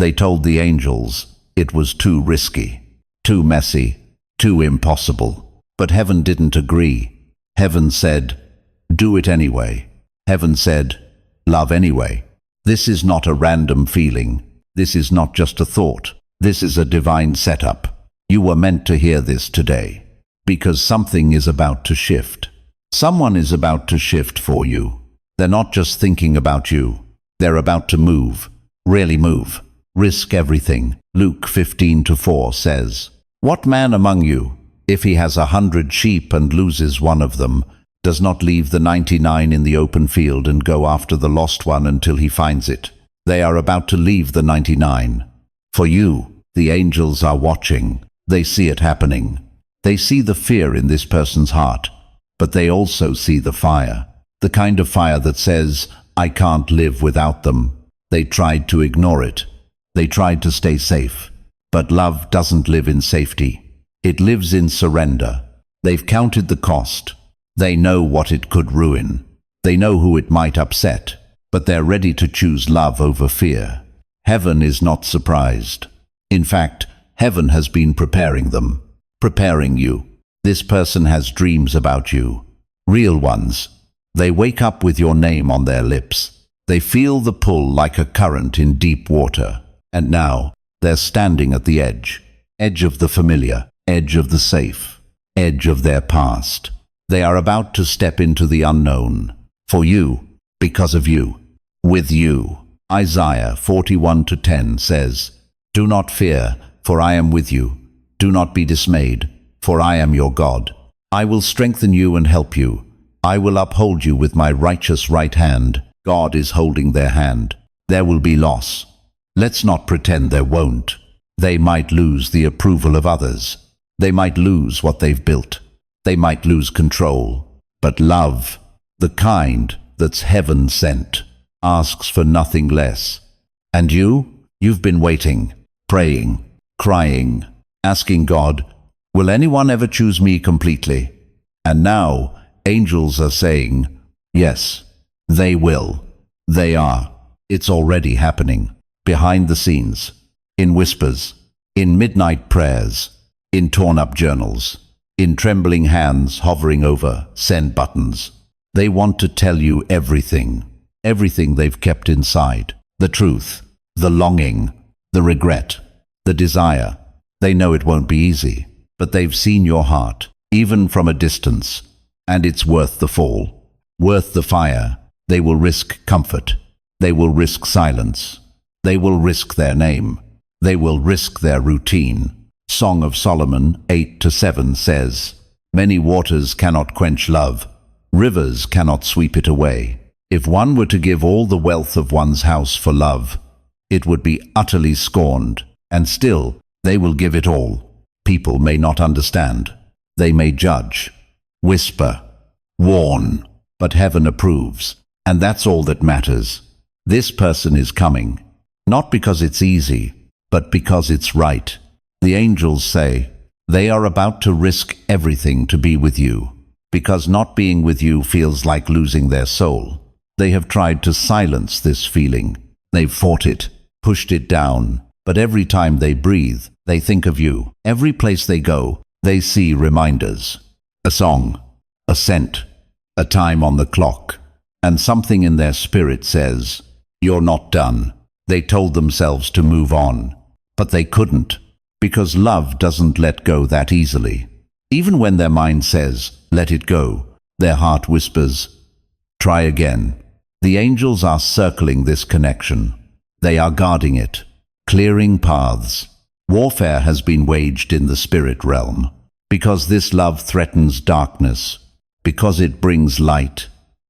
They told the angels it was too risky, too messy, too impossible. But heaven didn't agree. Heaven said, do it anyway. Heaven said, love anyway. This is not a random feeling. This is not just a thought. This is a divine setup. You were meant to hear this today, because something is about to shift. Someone is about to shift for you. They're not just thinking about you. They're about to move, really move, risk everything. Luke 15:4 says, what man among you, if he has 100 sheep and loses one of them, does not leave the 99 in the open field and go after the lost one until he finds it? They are about to leave the 99. For you, the angels are watching. They see it happening. They see the fear in this person's heart, but they also see the fire. The kind of fire that says, I can't live without them. They tried to ignore it. They tried to stay safe. But love doesn't live in safety. It lives in surrender. They've counted the cost. They know what it could ruin. They know who it might upset, but they're ready to choose love over fear. Heaven is not surprised. In fact, heaven has been preparing them, preparing you. This person has dreams about you, real ones. They wake up with your name on their lips. They feel the pull like a current in deep water. And now, they're standing at the edge of the familiar, edge of the safe, edge of their past. They are about to step into the unknown. For you, because of you, with you. Isaiah 41:10 says, do not fear, for I am with you. Do not be dismayed, for I am your God. I will strengthen you and help you. I will uphold you with my righteous right hand. God is holding their hand. There will be loss. Let's not pretend there won't. They might lose the approval of others. They might lose what they've built. They might lose control. But love, the kind that's heaven sent, asks for nothing less. And you've been waiting, praying, crying, asking God, will anyone ever choose me completely? And now, angels are saying, yes, they will. They are. It's already happening. Behind the scenes, in whispers, in midnight prayers, in torn-up journals, in trembling hands hovering over send buttons. They want to tell you everything they've kept inside. The truth, the longing, the regret, the desire. They know it won't be easy, but they've seen your heart, even from a distance, and it's worth the fall, worth the fire. They will risk comfort. They will risk silence. They will risk their name. They will risk their routine. Song of Solomon 8:7 says, many waters cannot quench love. Rivers cannot sweep it away. If one were to give all the wealth of one's house for love, it would be utterly scorned, and still they will give it all. People may not understand. They may judge, whisper, warn, but heaven approves, and that's all that matters. This person is coming, not because it's easy, but because it's right. The angels say they are about to risk everything to be with you, because not being with you feels like losing their soul. They have tried to silence this feeling. They've fought it, pushed it down, but every time they breathe, they think of you. Every place they go, they see reminders. A song, a scent, a time on the clock, and something in their spirit says, you're not done. They told themselves to move on, but they couldn't, because love doesn't let go that easily. Even when their mind says, let it go, their heart whispers, try again. The angels are circling this connection. They are guarding it, clearing paths. Warfare has been waged in the spirit realm, because this love threatens darkness, because it brings light,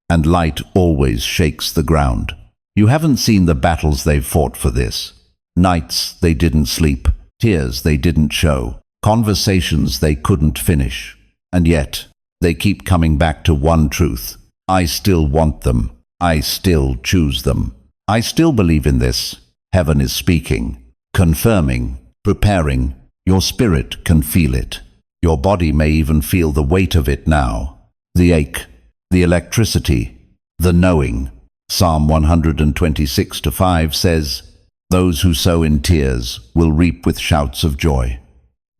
and light always shakes the ground. You haven't seen the battles they've fought for this. Nights they didn't sleep, tears they didn't show, conversations they couldn't finish. And yet, they keep coming back to one truth. I still want them. I still choose them. I still believe in this. Heaven is speaking, confirming, preparing. Your spirit can feel it. Your body may even feel the weight of it now. The ache, the electricity, the knowing. Psalm 126:5 says, Those who sow in tears will reap with shouts of joy.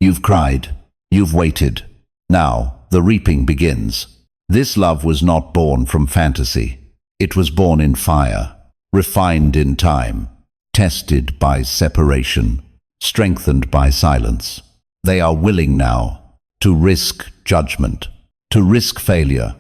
You've cried, you've waited. Now the reaping begins. This love was not born from fantasy. It was born in fire, refined in time, tested by separation, strengthened by silence. They are willing now to risk judgment, to risk failure,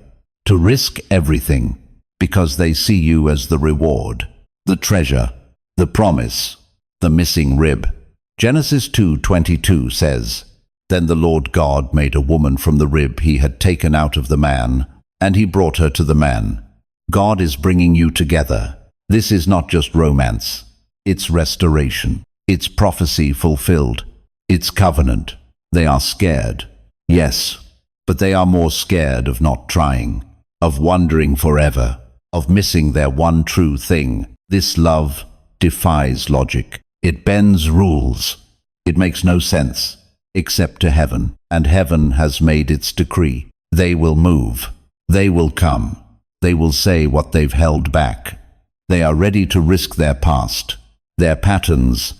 to risk everything, because they see you as the reward, the treasure, the promise, the missing rib. Genesis 2:22 says, "Then the Lord God made a woman from the rib he had taken out of the man, and he brought her to the man." God is bringing you together. This is not just romance. It's restoration. It's prophecy fulfilled. It's covenant. They are scared. Yes, but they are more scared of not trying, of wandering forever, of missing their one true thing. This love defies logic. It bends rules. It makes no sense, except to heaven, and heaven has made its decree. They will move. They will come. They will say what they've held back. They are ready to risk their past, their patterns,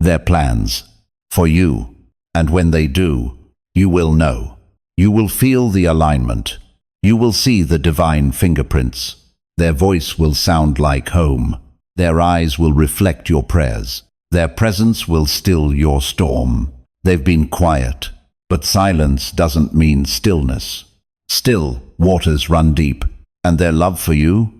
their plans, for you. And when they do, you will know. You will feel the alignment. You will see the divine fingerprints. Their voice will sound like home. Their eyes will reflect your prayers. Their presence will still your storm. They've been quiet, but silence doesn't mean stillness. Still, waters run deep, and their love for you,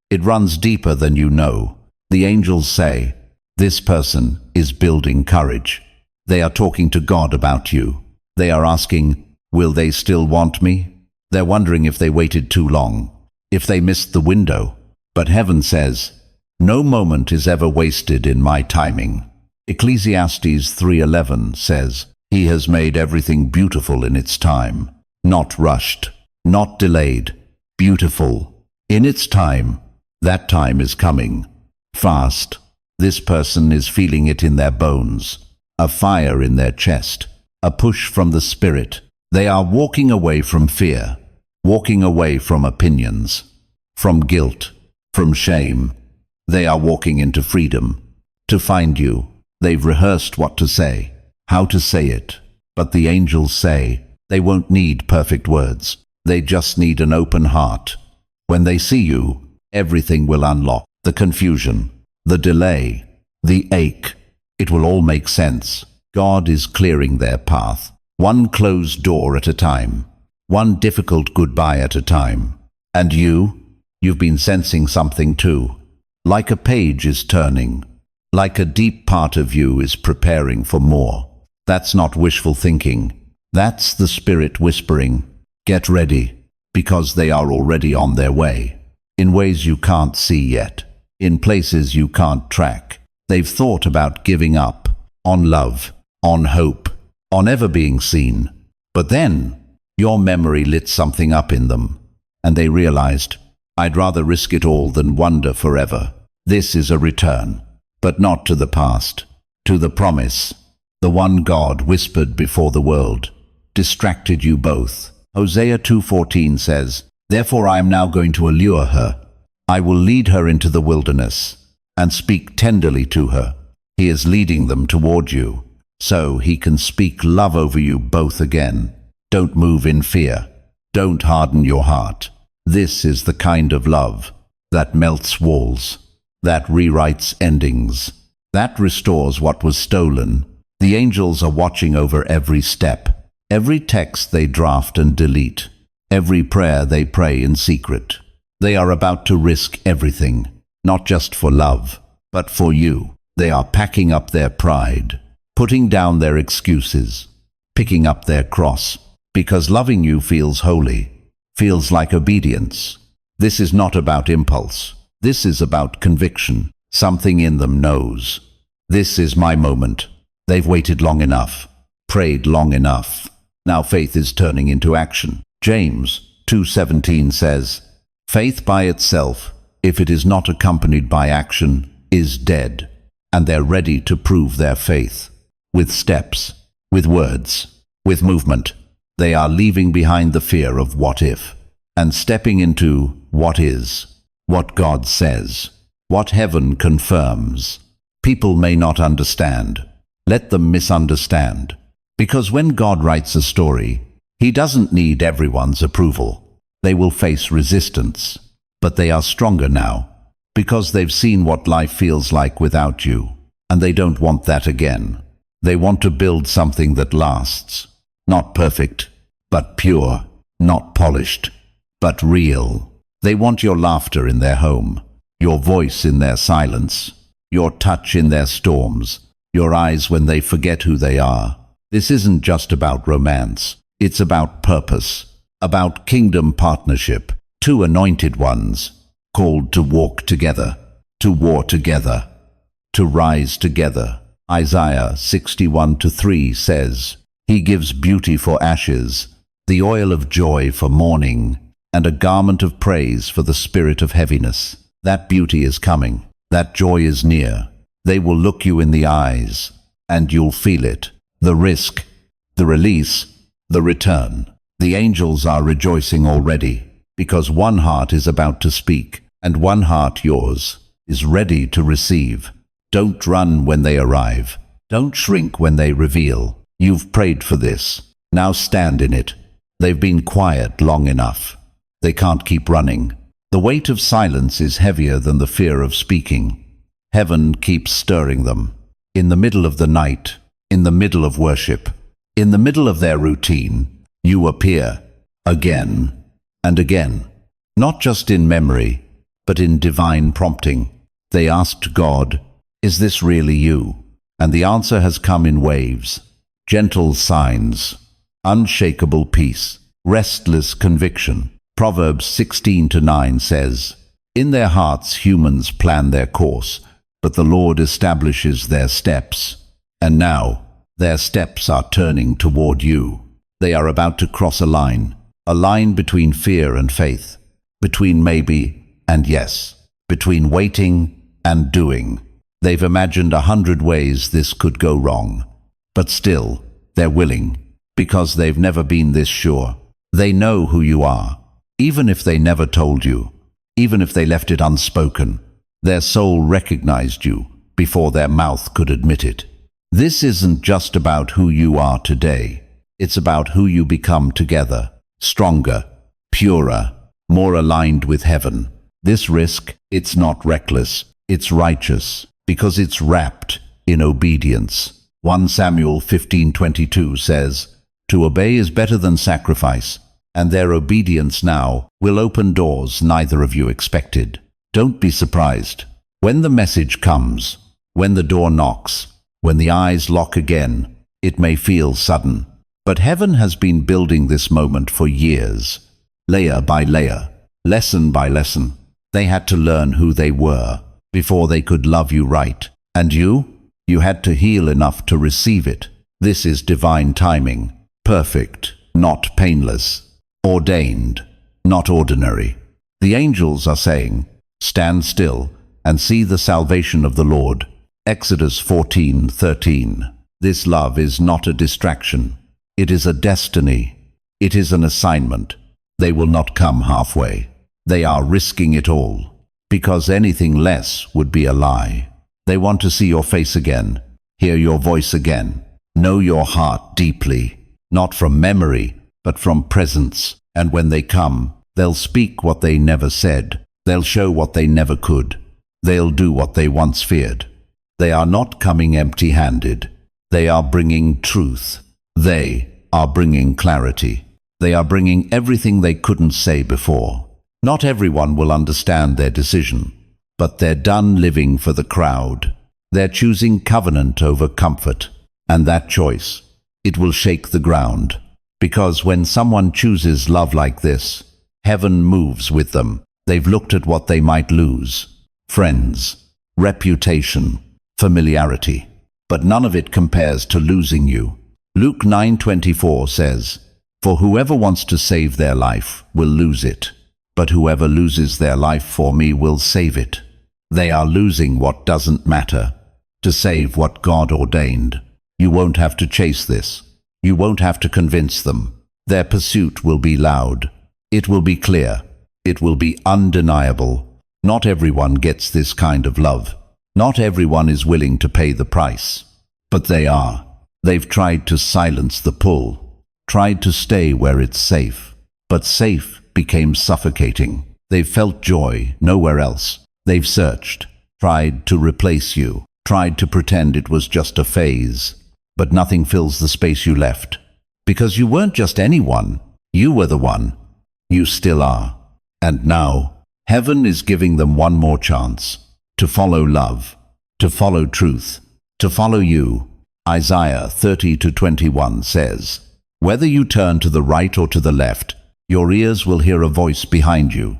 it runs deeper than you know. The angels say, "This person is building courage." They are talking to God about you. They are asking, "Will they still want me?" They're wondering if they waited too long, if they missed the window. But heaven says, "No moment is ever wasted in my timing." Ecclesiastes 3:11 says, "He has made everything beautiful in its time, not rushed, not delayed, beautiful. In its time, that time is coming, fast." This person is feeling it in their bones, a fire in their chest, a push from the Spirit. They are walking away from fear, walking away from opinions, from guilt, from shame. They are walking into freedom. To find you, they've rehearsed what to say, how to say it. But the angels say they won't need perfect words. They just need an open heart. When they see you, everything will unlock. The confusion, the delay, the ache. It will all make sense. God is clearing their path, one closed door at a time, one difficult goodbye at a time. And you've been sensing something too. Like a page is turning, like a deep part of you is preparing for more. That's not wishful thinking. That's the Spirit whispering, "Get ready," because they are already on their way, in ways you can't see yet, in places you can't track. They've thought about giving up on love, on hope, on ever being seen. But then your memory lit something up in them, and they realized, "I'd rather risk it all than wander forever." This is a return, but not to the past, to the promise, the one God whispered before the world, distracted you both. Hosea 2:14 says, "Therefore I am now going to allure her. I will lead her into the wilderness and speak tenderly to her." He is leading them toward you, so he can speak love over you both again. Don't move in fear. Don't harden your heart. This is the kind of love that melts walls, that rewrites endings, that restores what was stolen. The angels are watching over every step, every text they draft and delete, every prayer they pray in secret. They are about to risk everything, not just for love, but for you. They are packing up their pride, putting down their excuses, picking up their cross, because loving you feels holy, feels like obedience. This is not about impulse. This is about conviction. Something in them knows. This is my moment. They've waited long enough, prayed long enough. Now faith is turning into action. James 2:17 says, "Faith by itself, if it is not accompanied by action, is dead." And they're ready to prove their faith. With steps, with words, with movement. They are leaving behind the fear of what if, and stepping into what is, what God says, what heaven confirms. People may not understand. Let them misunderstand. Because when God writes a story, He doesn't need everyone's approval. They will face resistance, but they are stronger now, because they've seen what life feels like without you, and they don't want that again. They want to build something that lasts. Not perfect, but pure. Not polished, but real. They want your laughter in their home, your voice in their silence, your touch in their storms, your eyes when they forget who they are. This isn't just about romance. It's about purpose, about kingdom partnership. Two anointed ones, called to walk together, to war together, to rise together. Isaiah 61:3 says, He gives beauty for ashes, the oil of joy for mourning, and a garment of praise for the spirit of heaviness. That beauty is coming. That joy is near. They will look you in the eyes, and you'll feel it. The risk, the release, the return. The angels are rejoicing already, because one heart is about to speak, and one heart, yours, is ready to receive. Don't run when they arrive. Don't shrink when they reveal. You've prayed for this. Now stand in it. They've been quiet long enough. They can't keep running. The weight of silence is heavier than the fear of speaking. Heaven keeps stirring them. In the middle of the night, in the middle of worship, in the middle of their routine, you appear again and again. Not just in memory, but in divine prompting. They asked God, Is this really you? And the answer has come in waves. Gentle signs, unshakable peace, restless conviction. Proverbs 16:9 says, In their hearts humans plan their course, but the Lord establishes their steps. And now, their steps are turning toward you. They are about to cross a line between fear and faith, between maybe and yes, between waiting and doing. They've imagined 100 ways this could go wrong, but still, they're willing, because they've never been this sure. They know who you are, even if they never told you, even if they left it unspoken. Their soul recognized you before their mouth could admit it. This isn't just about who you are today. It's about who you become together, stronger, purer, more aligned with heaven. This risk, it's not reckless, it's righteous, because it's wrapped in obedience. 1 Samuel 15:22 says, To obey is better than sacrifice, and their obedience now will open doors neither of you expected. Don't be surprised. When the message comes, when the door knocks, when the eyes lock again, it may feel sudden. But heaven has been building this moment for years, layer by layer, lesson by lesson. They had to learn who they were before they could love you right. And you had to heal enough to receive it. This is divine timing. Perfect, not painless. Ordained, not ordinary. The angels are saying, Stand still and see the salvation of the Lord. Exodus 14:13. This love is not a distraction. It is a destiny. It is an assignment. They will not come halfway. They are risking it all, because anything less would be a lie. They want to see your face again, hear your voice again, know your heart deeply, not from memory, but from presence. And when they come, they'll speak what they never said. They'll show what they never could. They'll do what they once feared. They are not coming empty-handed. They are bringing truth. They are bringing clarity. They are bringing everything they couldn't say before. Not everyone will understand their decision, but they're done living for the crowd. They're choosing covenant over comfort. And that choice, it will shake the ground. Because when someone chooses love like this, heaven moves with them. They've looked at what they might lose. Friends, reputation, familiarity. But none of it compares to losing you. Luke 9:24 says, For whoever wants to save their life will lose it, but whoever loses their life for me will save it. They are losing what doesn't matter to save what God ordained. You won't have to chase this. You won't have to convince them. Their pursuit will be loud. It will be clear. It will be undeniable. Not everyone gets this kind of love. Not everyone is willing to pay the price. But they are. They've tried to silence the pull, tried to stay where it's safe. But safe became suffocating. They've felt joy nowhere else. They've searched, tried to replace you, tried to pretend it was just a phase. But nothing fills the space you left. Because you weren't just anyone, you were the one. You still are. And now, heaven is giving them one more chance to follow love, to follow truth, to follow you. Isaiah 30:21 says, "Whether you turn to the right or to the left, your ears will hear a voice behind you,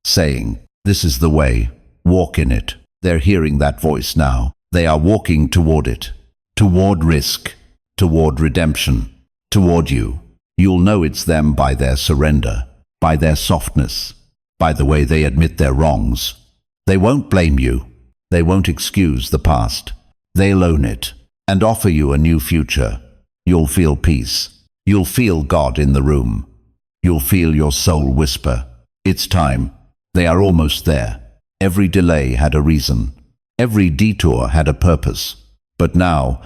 saying, 'This is the way, walk in it.'" They're hearing that voice now. They are walking toward it, toward risk, toward redemption, toward you. You'll know it's them by their surrender, by their softness, by the way they admit their wrongs. They won't blame you. They won't excuse the past. They'll own it and offer you a new future. You'll feel peace. You'll feel God in the room. You'll feel your soul whisper, "It's time." They are almost there. Every delay had a reason. Every detour had a purpose. But now,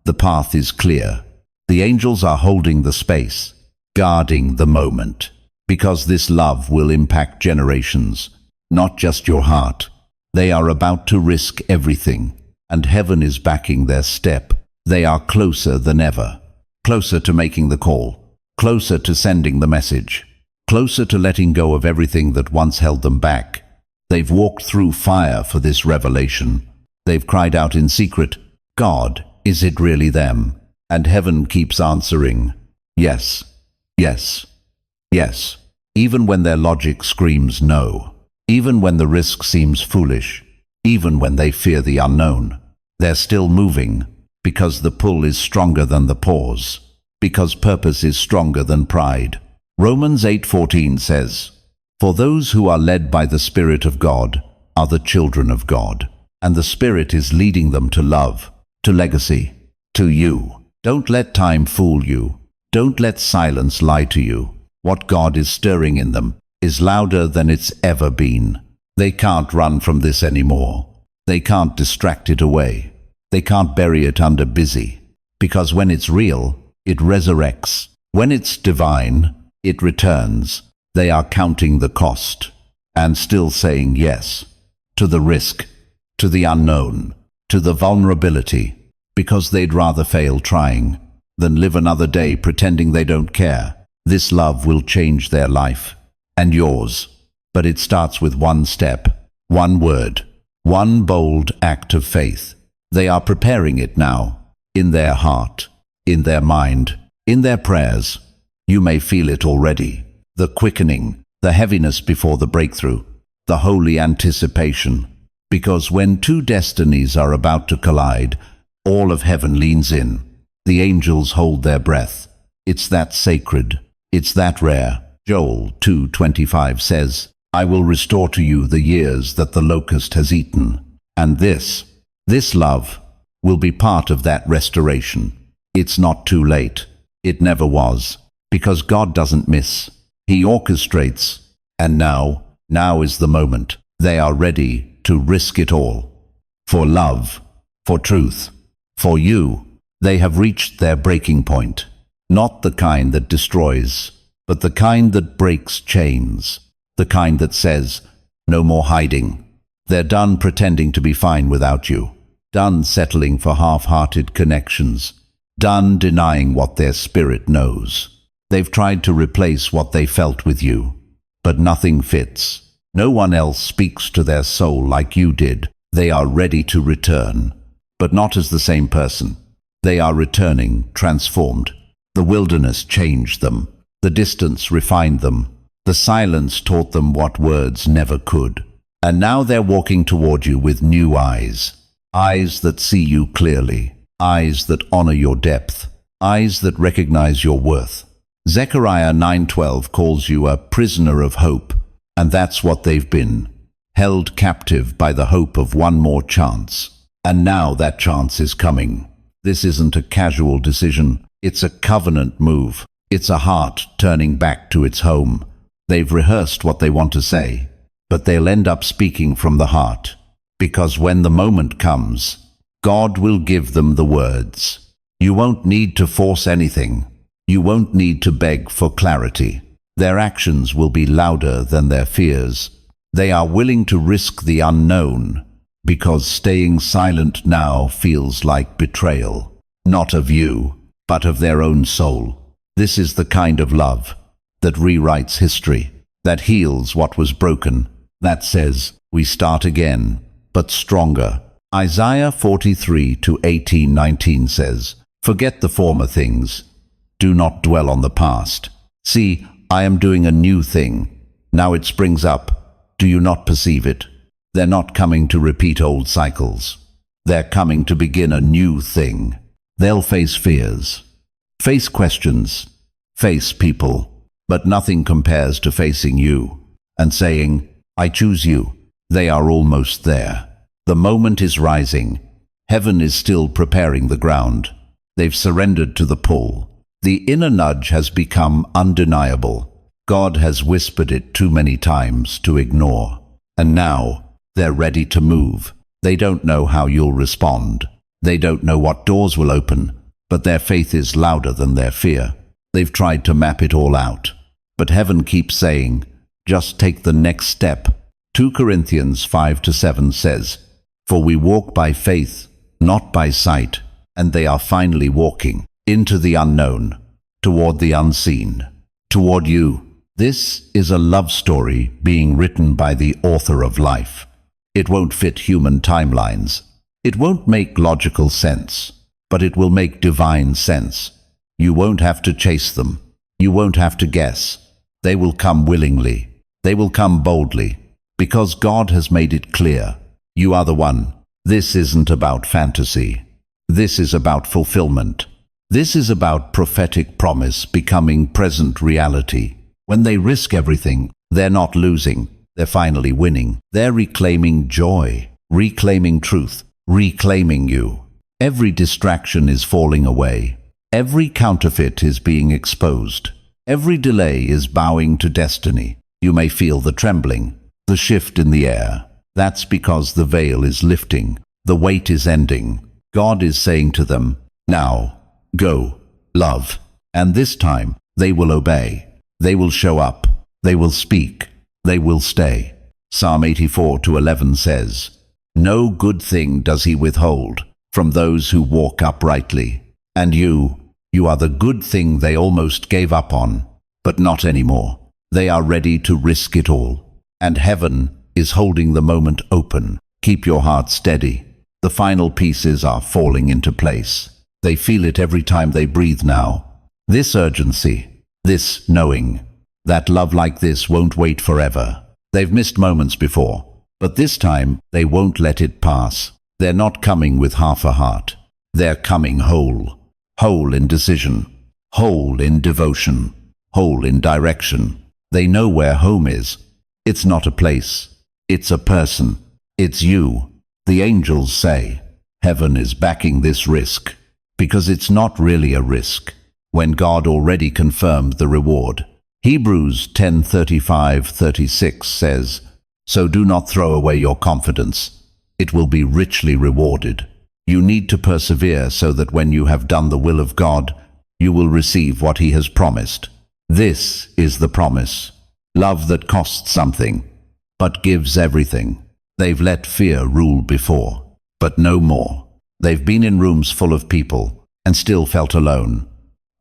the path is clear. The angels are holding the space, guarding the moment, because this love will impact generations, not just your heart. They are about to risk everything, and heaven is backing their step. They are closer than ever, closer to making the call, closer to sending the message, closer to letting go of everything that once held them back. They've walked through fire for this revelation. They've cried out in secret, "God, is it really them?" And heaven keeps answering, "Yes, yes, yes." Even when their logic screams no, even when the risk seems foolish, even when they fear the unknown, they're still moving, because the pull is stronger than the pause, because purpose is stronger than pride. Romans 8:14 says, "For those who are led by the Spirit of God are the children of God," and the Spirit is leading them to love, to legacy, to you. Don't let time fool you. Don't let silence lie to you. What God is stirring in them is louder than it's ever been. They can't run from this anymore. They can't distract it away. They can't bury it under busy. Because when it's real, it resurrects. When it's divine, it returns. They are counting the cost and still saying yes to the risk, to the unknown, to the vulnerability, because they'd rather fail trying than live another day pretending they don't care. This love will change their life and yours, but it starts with one step, one word, one bold act of faith. They are preparing it now, in their heart, in their mind, in their prayers. You may feel it already, the quickening, the heaviness before the breakthrough, the holy anticipation. Because when two destinies are about to collide, all of heaven leans in. The angels hold their breath. It's that sacred. It's that rare. Joel 2:25 says, "I will restore to you the years that the locust has eaten." And this love will be part of that restoration. It's not too late. It never was. Because God doesn't miss. He orchestrates. And now is the moment. They are ready to risk it all. For love, for truth, for you. They have reached their breaking point. Not the kind that destroys, but the kind that breaks chains. The kind that says, "No more hiding." They're done pretending to be fine without you. Done settling for half-hearted connections. Done denying what their spirit knows. They've tried to replace what they felt with you, but nothing fits. No one else speaks to their soul like you did. They are ready to return, but not as the same person. They are returning, transformed. The wilderness changed them. The distance refined them. The silence taught them what words never could. And now they're walking toward you with new eyes. Eyes that see you clearly. Eyes that honor your depth. Eyes that recognize your worth. Zechariah 9:12 calls you a prisoner of hope. And that's what they've been. Held captive by the hope of one more chance. And now that chance is coming. This isn't a casual decision. It's a covenant move. It's a heart turning back to its home. They've rehearsed what they want to say, but they'll end up speaking from the heart. because when the moment comes, God will give them the words. You won't need to force anything. You won't need to beg for clarity. Their actions will be louder than their fears. They are willing to risk the unknown, because staying silent now feels like betrayal, not of you, but of their own soul. This is the kind of love that rewrites history, that heals what was broken, that says, we start again, but stronger. Isaiah 43:18-19 says, forget the former things. Do not dwell on the past. See, I am doing a new thing. Now it springs up. Do you not perceive it? They're not coming to repeat old cycles. They're coming to begin a new thing. They'll face fears, face questions, face people, but nothing compares to facing you and saying, I choose you. They are almost there. The moment is rising. Heaven is still preparing the ground. They've surrendered to the pull. The inner nudge has become undeniable. God has whispered it too many times to ignore. And now, they're ready to move. They don't know how you'll respond. They don't know what doors will open, but their faith is louder than their fear. They've tried to map it all out, but heaven keeps saying, just take the next step. 2 Corinthians 5-7 says, for we walk by faith, not by sight, and they are finally walking into the unknown, toward the unseen, toward you. This is a love story being written by the author of life. It won't fit human timelines. It won't make logical sense, but it will make divine sense. You won't have to chase them. You won't have to guess. They will come willingly. They will come boldly, because God has made it clear. You are the one. This isn't about fantasy. This is about fulfillment. This is about prophetic promise becoming present reality. When they risk everything, they're not losing. They're finally winning. They're reclaiming joy, reclaiming truth, reclaiming you. Every distraction is falling away. Every counterfeit is being exposed. Every delay is bowing to destiny. You may feel the trembling, the shift in the air. That's because the veil is lifting. The wait is ending. God is saying to them, now, go, love. And this time, they will obey. They will show up. They will speak. They will stay. Psalm 84:11 says, no good thing does he withhold from those who walk uprightly. And you are the good thing they almost gave up on, but not anymore. They are ready to risk it all. And heaven is holding the moment open. Keep your heart steady. The final pieces are falling into place. They feel it every time they breathe now. This urgency, this knowing, that love like this won't wait forever. They've missed moments before, but this time they won't let it pass. They're not coming with half a heart. They're coming whole. Whole in decision, whole in devotion, whole in direction. They know where home is. It's not a place. It's a person. It's you. The angels say, heaven is backing this risk, because it's not really a risk, when God already confirmed the reward. Hebrews 10:35-36 says, so do not throw away your confidence. It will be richly rewarded. You need to persevere so that when you have done the will of God, you will receive what he has promised. This is the promise. Love that costs something, but gives everything. They've let fear rule before, but no more. They've been in rooms full of people and still felt alone,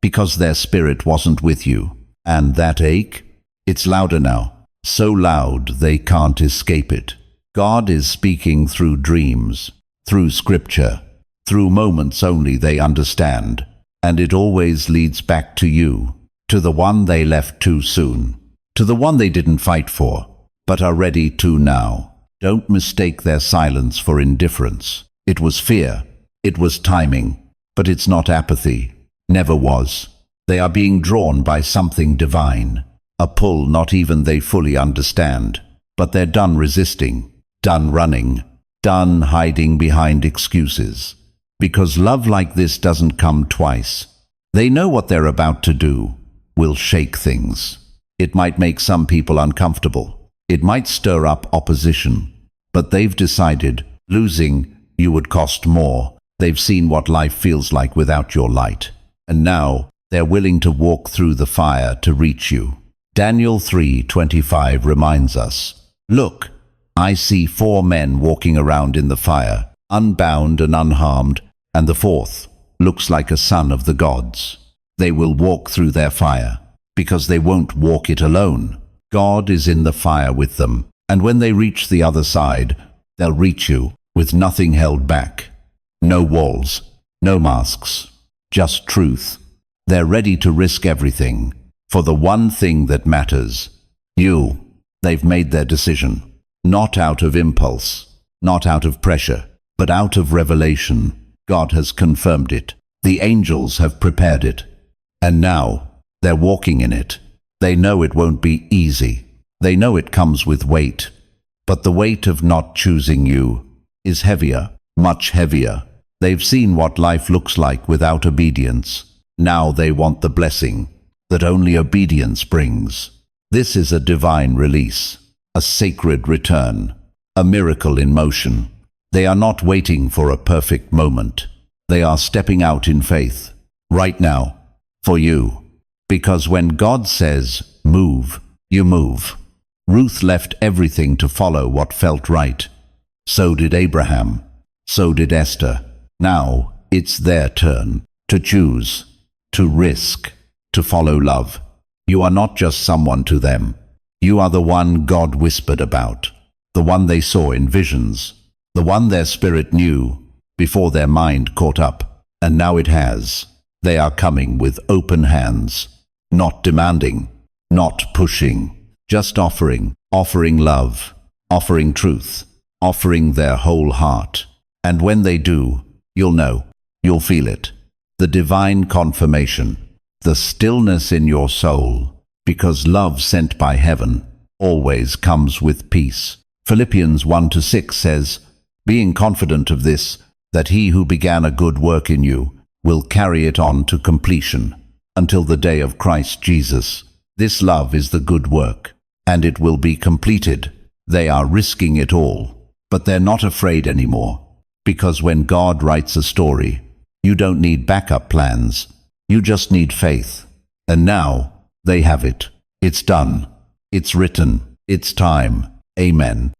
because their spirit wasn't with you. And that ache? It's louder now, so loud they can't escape it. God is speaking through dreams, through scripture, through moments only they understand, and it always leads back to you, to the one they left too soon, to the one they didn't fight for, but are ready to now. Don't mistake their silence for indifference. It was fear, it was timing, but it's not apathy. Never was. They are being drawn by something divine, a pull not even they fully understand, but they're done resisting, done running, done hiding behind excuses. Because love like this doesn't come twice. They know what they're about to do will shake things. It might make some people uncomfortable. It might stir up opposition, But they've decided losing you would cost more. They've seen what life feels like without your light. And now they're willing to walk through the fire to reach you. Daniel 3:25 reminds us, "Look, I see 4 men walking around in the fire, unbound and unharmed, and the fourth looks like a son of the gods." They will walk through their fire, because they won't walk it alone. God is in the fire with them, and when they reach the other side, they'll reach you with nothing held back. No walls, no masks, just truth. They're ready to risk everything for the one thing that matters, you. They've made their decision, not out of impulse, not out of pressure, but out of revelation. God has confirmed it. The angels have prepared it. And now they're walking in it. They know it won't be easy. They know it comes with weight. But the weight of not choosing you is heavier, much heavier. They've seen what life looks like without obedience. Now they want the blessing that only obedience brings. This is a divine release, a sacred return, a miracle in motion. They are not waiting for a perfect moment. They are stepping out in faith, right now, for you. Because when God says, move, you move. Ruth left everything to follow what felt right. So did Abraham. So did Esther. Now it's their turn to choose, to risk, to follow love. You are not just someone to them. You are the one God whispered about, the one they saw in visions, the one their spirit knew before their mind caught up. And now it has. They are coming with open hands, not demanding, not pushing, just offering love, offering truth, offering their whole heart. And when they do, you'll know, you'll feel it. The divine confirmation, the stillness in your soul, because love sent by heaven always comes with peace. Philippians 1-6 says, being confident of this, that he who began a good work in you will carry it on to completion until the day of Christ Jesus. This love is the good work, and it will be completed. They are risking it all, but they're not afraid anymore, because when God writes a story, you don't need backup plans. You just need faith. And now they have it. It's done. It's written. It's time. Amen.